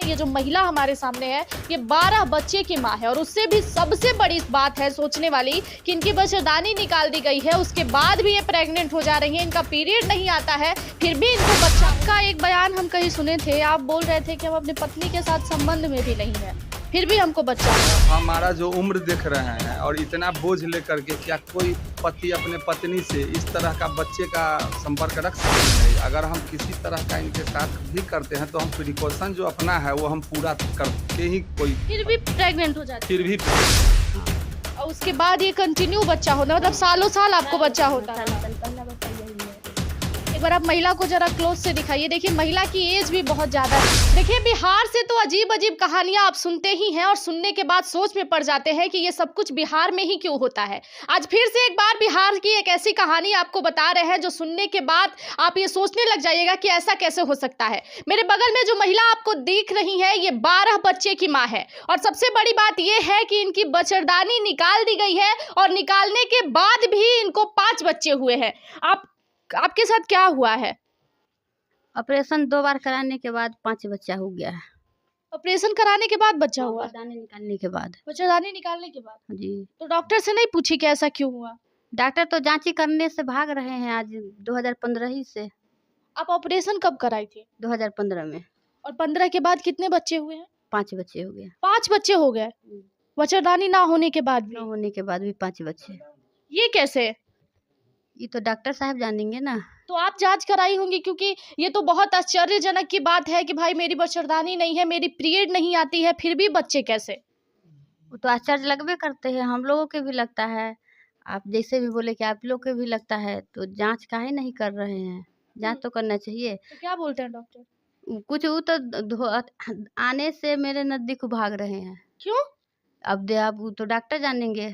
ये जो महिला हमारे सामने है ये 12 बच्चे की माँ है और उससे भी सबसे बड़ी बात है सोचने वाली कि इनकी बच्चेदानी निकाल दी गई है, उसके बाद भी ये प्रेग्नेंट हो जा रही है, इनका पीरियड नहीं आता है, फिर भी इनको बच्चा। का एक बयान हम कहीं सुने थे, आप बोल रहे थे कि हम अपनी पत्नी के साथ संबंध में भी नहीं है, फिर भी हमको बच्चा। हमारा जो उम्र देख रहे हैं और इतना बोझ लेकर के क्या कोई पति अपने पत्नी से इस तरह का बच्चे का संपर्क रख सकते हैं? अगर हम किसी तरह का इनके साथ भी करते हैं तो हम प्रिकॉशन जो अपना है वो हम पूरा करके ही कोई फिर भी प्रेग्नेंट हो जाती फिर भी और उसके बाद ये कंटिन्यू बच्चा होता है, मतलब सालों साल आपको बच्चा होता है। एक बार आप महिला को जरा क्लोज से दिखाइए, देखिए महिला की एज भी बहुत ज्यादा है। देखिए बिहार से तो अजीब अजीब कहानियां आप सुनते ही हैं और सुनने के बाद सोच में पड़ जाते हैं कि ये सब कुछ बिहार में ही क्यों होता है। आज फिर से एक बार बिहार की एक ऐसी कहानी आपको बता रहे हैं जो सुनने के बाद आप ये सोचने लग जाइएगा कि ऐसा कैसे हो सकता है। मेरे बगल में जो महिला आपको दिख रही है ये 12 बच्चे की माँ है और सबसे बड़ी बात यह है कि इनकी बच्चेदानी निकाल दी गई है और निकालने के बाद भी इनको 5 बच्चे हुए हैं। आपके साथ क्या हुआ है? ऑपरेशन 2 बार कराने के बाद 5 बच्चा हो गया है। ऑपरेशन कराने के बाद बच्चा हुआ? बच्चेदानी निकालने के बाद। बच्चेदानी निकालने के बाद जी। तो डॉक्टर से नहीं पूछी कि ऐसा क्यों हुआ? डॉक्टर तो जांची करने से भाग रहे हैं आज 2015 ही से। आप ऑपरेशन कब कराई थी? 2015 में। और 15 के बाद कितने बच्चे हुए हैं? 5 बच्चे हो गए। 5 बच्चे हो गए बच्चेदानी ना होने के बाद भी? न होने के बाद भी 5 बच्चे। ये कैसे? ये तो डॉक्टर साहब जानेंगे ना। तो आप जांच कराई होंगी, क्योंकि ये तो बहुत आश्चर्यजनक की बात है कि भाई मेरी बच्चेदानी नहीं है, मेरी पीरियड नहीं आती है, फिर भी बच्चे कैसे? वो तो आश्चर्य लगबे करते हैं, हम लोगों के भी लगता है। आप जैसे भी बोले कि आप लोग के भी लगता है, तो जांच काहे नहीं कर रहे हैं? जांच तो करना चाहिए। तो क्या बोलते हैं डॉक्टर? कुछ वो तो आने से मेरे नजदीक भाग रहे हैं। क्यों? अब वो तो डॉक्टर जानेंगे।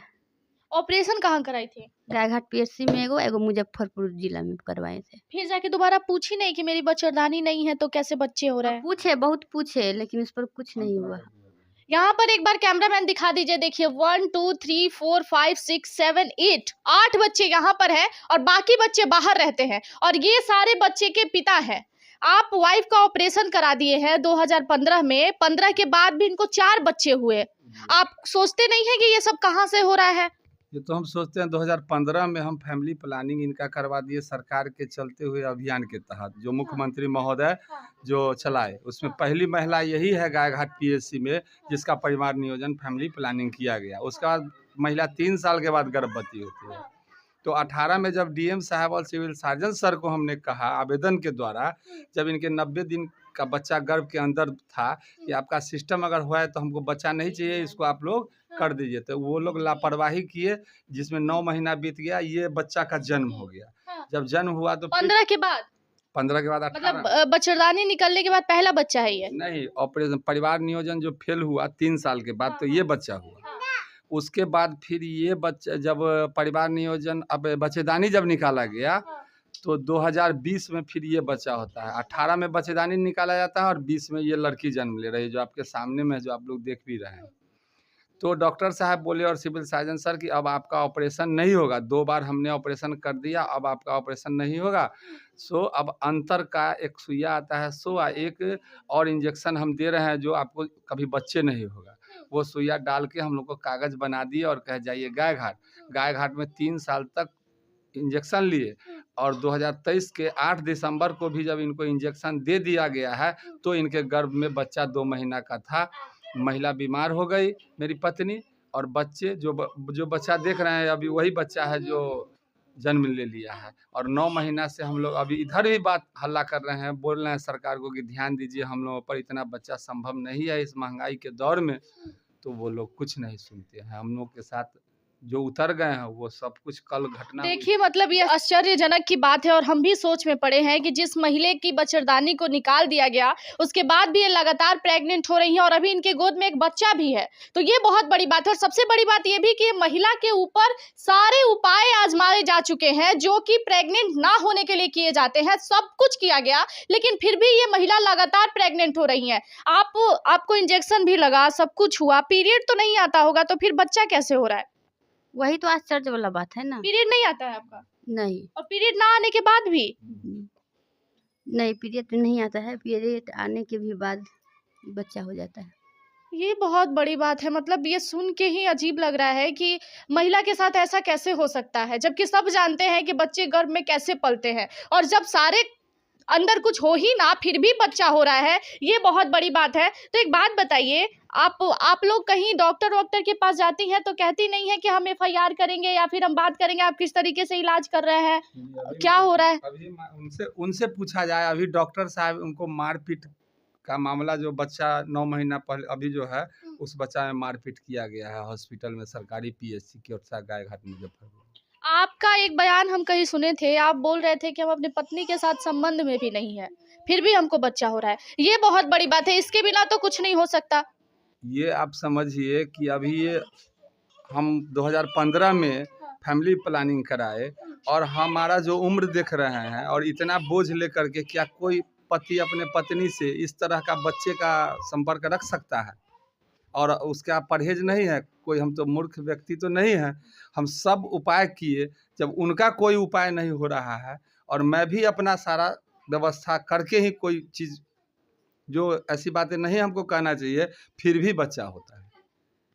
ऑपरेशन कहाँ कराई थी? गायघाट पीएचसी में एगो मुजफ्फरपुर जिला में करवाए थे। फिर जाके दोबारा पूछी नहीं कि मेरी बच्चेदानी नहीं है तो कैसे बच्चे हो रहे हैं? पूछे, बहुत पूछे, लेकिन इस पर कुछ नहीं हुआ। यहाँ पर एक बार कैमरामैन दिखा दीजिए, देखिए 1 2 3 4 5 6 7 8 बच्चे यहाँ पर है और बाकी बच्चे बाहर रहते हैं और ये सारे बच्चे के पिता हैं। आप वाइफ का ऑपरेशन करा दिए हैं 2015 में, 15 के बाद भी इनको 4 बच्चे हुए। आप सोचते नहीं है कि ये सब कहाँ से हो रहा है? ये तो हम सोचते हैं 2015 में हम फैमिली प्लानिंग इनका करवा दिए सरकार के चलते हुए अभियान के तहत, जो मुख्यमंत्री महोदय जो चलाए, उसमें पहली महिला यही है गायघाट पीएचसी में जिसका परिवार नियोजन फैमिली प्लानिंग किया गया। उसके बाद महिला 3 साल के बाद गर्भवती होती है। तो 18 में जब डीएम साहब और सिविल सर्जन सर को हमने कहा आवेदन के द्वारा, जब इनके 90 दिन का बच्चा गर्भ के अंदर था कि आपका सिस्टम अगर हुआ है तो हमको बच्चा नहीं चाहिए, इसको आप लोग कर दीजिए, तो वो लोग लापरवाही किए, जिसमें 9 महीना बीत गया, ये बच्चा का जन्म हो गया। जब जन्म हुआ तो 15 के बाद 15 के बाद 18 मतलब बच्चेदानी निकलने के बाद पहला बच्चा है ये? नहीं, ऑपरेशन परिवार नियोजन जो फेल हुआ 3 साल के बाद तो ये बच्चा हुआ। उसके बाद फिर ये बच्चा जब परिवार नियोजन अब बच्चेदानी जब निकाला गया तो 2020 में फिर ये बच्चा होता है। 18 में बच्चेदानी निकाला जाता है और 20 में ये लड़की जन्म ले रही है, जो आपके सामने में, जो आप लोग देख भी रहे हैं। तो डॉक्टर साहब बोले और सिविल सर्जन सर कि अब आपका ऑपरेशन नहीं होगा, 2 बार हमने ऑपरेशन कर दिया, अब आपका ऑपरेशन नहीं होगा। सो अब अंतर का एक सुइया आता है, सो एक और इंजेक्शन हम दे रहे हैं जो आपको कभी बच्चे नहीं होगा। वो सुइया डाल के हम लोग को कागज़ बना दिए और कह जाइए गायघाट में 3 साल तक इंजेक्शन लिए और 2023 के 8 दिसंबर को भी जब इनको इंजेक्शन दे दिया गया है तो इनके गर्भ में बच्चा 2 महीना का था। महिला बीमार हो गई मेरी पत्नी, और बच्चे जो बच्चा देख रहे हैं अभी वही बच्चा है जो जन्म ले लिया है। और 9 महीना से हम लोग अभी इधर भी बात हल्ला कर रहे हैं, बोल रहे हैं सरकार को कि ध्यान दीजिए हम लोगों पर, इतना बच्चा संभव नहीं है इस महंगाई के दौर में। तो वो लोग कुछ नहीं सुनते हैं। हम लोग के साथ जो उतर गए हैं वो सब कुछ कल घटना। देखिए मतलब ये आश्चर्यजनक की बात है और हम भी सोच में पड़े हैं कि जिस महिला की बच्चेदानी को निकाल दिया गया उसके बाद भी ये लगातार प्रेग्नेंट हो रही हैं और अभी इनके गोद में एक बच्चा भी है, तो ये बहुत बड़ी बात है। और सबसे बड़ी बात ये भी कि महिला के ऊपर सारे उपाय आजमाए जा चुके हैं जो कि प्रेग्नेंट ना होने के लिए किए जाते हैं, सब कुछ किया गया, लेकिन फिर भी ये महिला लगातार प्रेग्नेंट हो रही है। आपको इंजेक्शन भी लगा, सब कुछ हुआ, पीरियड तो नहीं आता होगा, तो फिर बच्चा कैसे हो रहा है? वही तो आश्चर्य वाला बात है ना। पीरियड नहीं आता है आपका? नहीं। और पीरियड ना आने के बाद भी? नहीं, पीरियड नहीं आता है। पीरियड आने के भी बाद बच्चा हो जाता है। ये बहुत बड़ी बात है। मतलब ये सुन के ही अजीब लग रहा है कि महिला के साथ ऐसा कैसे हो सकता है, जबकि सब जानते हैं कि बच्चे गर्भ में कैसे पलते हैं, और जब सारे अंदर कुछ हो ही ना फिर भी बच्चा हो रहा है, ये बहुत बड़ी बात है। तो एक बात बताइए, आप लोग कहीं डॉक्टर के पास जाती हैं तो कहती नहीं है कि हम एफआईआर करेंगे या फिर हम बात करेंगे आप किस तरीके से इलाज कर रहे हैं, क्या हो रहा है? अभी उनसे उनसे पूछा जाए, अभी डॉक्टर साहब उनको मारपीट का मामला, जो बच्चा 9 महीना पहले अभी जो है उस बच्चा में मारपीट किया गया है हॉस्पिटल में, सरकारी पीएचसी की ओर गायघाट मुजफ्फरपुर। आपका एक बयान हम कहीं सुने थे, आप बोल रहे थे कि हम अपनी पत्नी के साथ संबंध में भी नहीं है, फिर भी हमको बच्चा हो रहा है। ये बहुत बड़ी बात है, इसके बिना तो कुछ नहीं हो सकता। ये आप समझिए कि अभी ये हम 2015 में फैमिली प्लानिंग कराए, और हमारा जो उम्र देख रहे हैं, और इतना बोझ लेकर के क्या कोई पति अपने पत्नी से इस तरह का बच्चे का संपर्क रख सकता है? और उसका परहेज नहीं है कोई? हम तो मूर्ख व्यक्ति तो नहीं है। हम सब उपाय किए, जब उनका कोई उपाय नहीं हो रहा है, और मैं भी अपना सारा व्यवस्था करके ही कोई चीज़, जो ऐसी बातें नहीं हमको कहना चाहिए, फिर भी बच्चा होता है,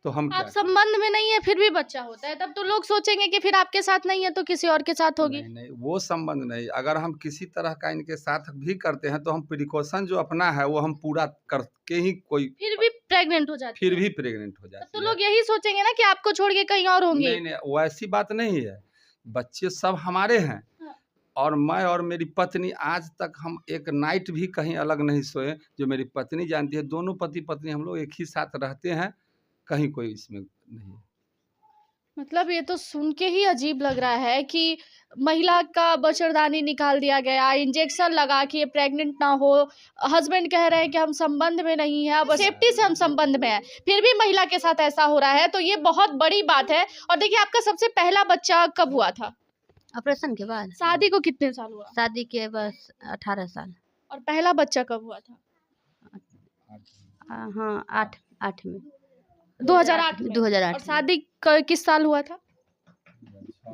तो हम क्या आप संबंध में नहीं है फिर भी बच्चा होता है, तब तो लोग सोचेंगे कि फिर आपके साथ नहीं है तो किसी और के साथ होगी। नहीं, वो संबंध नहीं। अगर हम किसी तरह का इनके साथ भी करते हैं तो हम प्रिकॉशन जो अपना है वो हम पूरा करके ही कोई फिर भी प्रेग्नेंट हो जाती फिर है। भी प्रेग्नेंट हो तब जाती तो है। लोग यही सोचेंगे ना कि आपको छोड़ के कहीं और होंगे। नहीं, वैसी बात नहीं है। बच्चे सब हमारे हैं, हाँ। और मैं और मेरी पत्नी आज तक हम एक नाइट भी कहीं अलग नहीं सोए, जो मेरी पत्नी जानती है। दोनों पति पत्नी हम लोग एक ही साथ रहते हैं, कहीं कोई इसमें नहीं। मतलब ये तो सुन के ही अजीब लग रहा है कि महिला का बच्चेदानी निकाल दिया गया, इंजेक्शन लगा के ये प्रेग्नेंट ना हो। हस्बैंड कह रहे हैं कि हम संबंध में नहीं है, अब सेफ्टी से हम संबंध में हैं, फिर भी महिला के साथ ऐसा हो रहा है, तो ये बहुत बड़ी बात है। और देखिए, आपका सबसे पहला बच्चा कब हुआ था? ऑपरेशन के बाद। शादी को कितने साल हुआ? शादी के बस 18 साल। और पहला बच्चा कब हुआ था? हाँ, 8 में। 2008 में। 2008 और शादी किस साल हुआ था?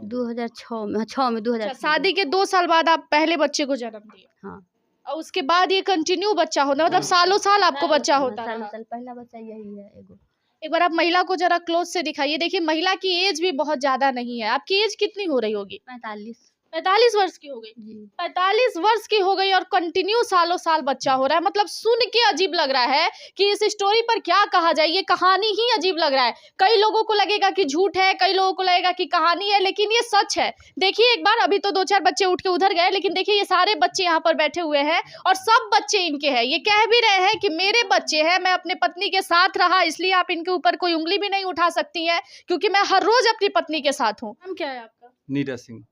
2006 में। 6 में। 2000। शादी के 2 साल बाद आप पहले बच्चे को जन्म दिए। हाँ। और उसके बाद ये कंटिन्यू बच्चा होना, मतलब सालों साल आपको बच्चा होता साल रहा। साल पहला बच्चा यही है एगो। एक बार आप महिला को जरा क्लोज से दिखाइए। देखिए, महिला की एज भी बहुत ज्यादा नहीं है। आपकी एज कितनी हो रही होगी? 45। 45 वर्ष की हो गई। जी। 45 वर्ष की हो गई और कंटिन्यू सालों साल बच्चा हो रहा है। मतलब सुन के अजीब लग रहा है कि इस स्टोरी पर क्या कहा जाए, ये कहानी ही अजीब लग रहा है। कई लोगों को लगेगा कि झूठ है, कई लोगों को लगेगा कि कहानी है, लेकिन ये सच है। देखिए एक बार, अभी तो 2-4 बच्चे उठ के उधर गए, लेकिन देखिए ये सारे बच्चे यहाँ पर बैठे हुए हैं और सब बच्चे इनके हैं। ये कह भी रहे हैं कि मेरे बच्चे हैं, मैं अपने पत्नी के साथ रहा, इसलिए आप इनके ऊपर कोई उंगली भी नहीं उठा सकती हैं, क्योंकि मैं हर रोज अपनी पत्नी के साथ हूँ। नाम क्या है आपका? नीरज सिंह।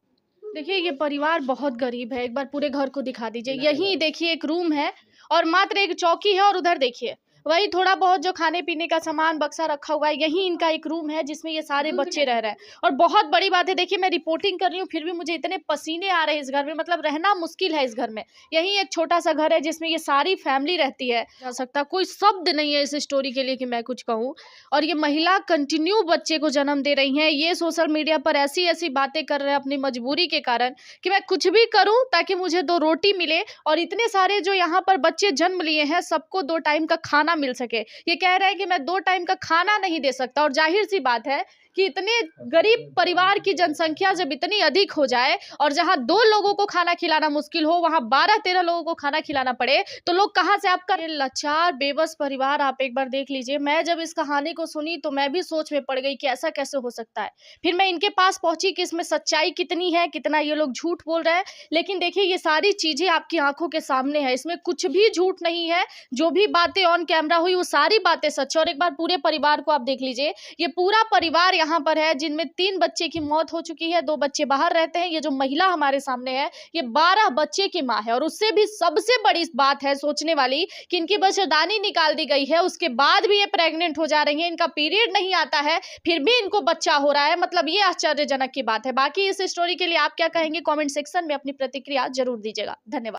देखिए, ये परिवार बहुत गरीब है। एक बार पूरे घर को दिखा दीजिए। यही देखिए एक रूम है और मात्र एक चौकी है, और उधर देखिए वही थोड़ा बहुत जो खाने पीने का सामान बक्सा रखा हुआ है, यही इनका एक रूम है जिसमें ये सारे बच्चे रह रहे हैं। और बहुत बड़ी बात है, देखिए मैं रिपोर्टिंग कर रही हूँ फिर भी मुझे इतने पसीने आ रहे हैं इस घर में, मतलब रहना मुश्किल है इस घर में। यही एक छोटा सा घर है जिसमें ये सारी फैमिली रहती है। जा सकता कोई शब्द नहीं है इस स्टोरी के लिए कि मैं कुछ कहूँ। और ये महिला कंटिन्यू बच्चे को जन्म दे रही हैं। ये सोशल मीडिया पर ऐसी ऐसी बातें कर रहे हैं अपनी मजबूरी के कारण कि मैं कुछ भी करूँ ताकि मुझे 2 रोटी मिले, और इतने सारे जो यहाँ पर बच्चे जन्म लिए हैं सबको 2 टाइम का खाना मिल सके। ये कह रहे हैं कि मैं 2 टाइम का खाना नहीं दे सकता, और जाहिर सी बात है कि इतने गरीब परिवार की जनसंख्या जब इतनी अधिक हो जाए और जहां 2 लोगों को खाना खिलाना मुश्किल हो, वहां 12-13 लोगों को खाना खिलाना पड़े, तो लोग कहां से आपका लाचार बेबस परिवार आप एक बार देख लीजिए। मैं जब इस कहानी को सुनी तो मैं भी सोच में पड़ गई कि ऐसा कैसे हो सकता है। फिर मैं इनके पास पहुंची कि इसमें सच्चाई कितनी है, कितना ये लोग झूठ बोल रहे हैं। लेकिन देखिए ये सारी चीजें आपकी आंखों के सामने है, इसमें कुछ भी झूठ नहीं है। जो भी बातें ऑन कैमरा हुई वो सारी बातें सच है। और एक बार पूरे परिवार को आप देख लीजिए, ये पूरा परिवार यहाँ पर है जिनमें 3 बच्चे की मौत हो चुकी है, 2 बच्चे बाहर रहते हैं। ये जो महिला हमारे सामने है ये 12 बच्चे की माँ है, और उससे भी सबसे बड़ी बात है सोचने वाली कि इनकी बच्चेदानी निकाल दी गई है, उसके बाद भी ये प्रेग्नेंट हो जा रही है, इनका पीरियड नहीं आता है, फिर भी इनको बच्चा हो रहा है। मतलब ये आश्चर्यजनक की बात है। बाकी इस स्टोरी के लिए आप क्या कहेंगे, कमेंट सेक्शन में अपनी प्रतिक्रिया जरूर दीजिएगा। धन्यवाद।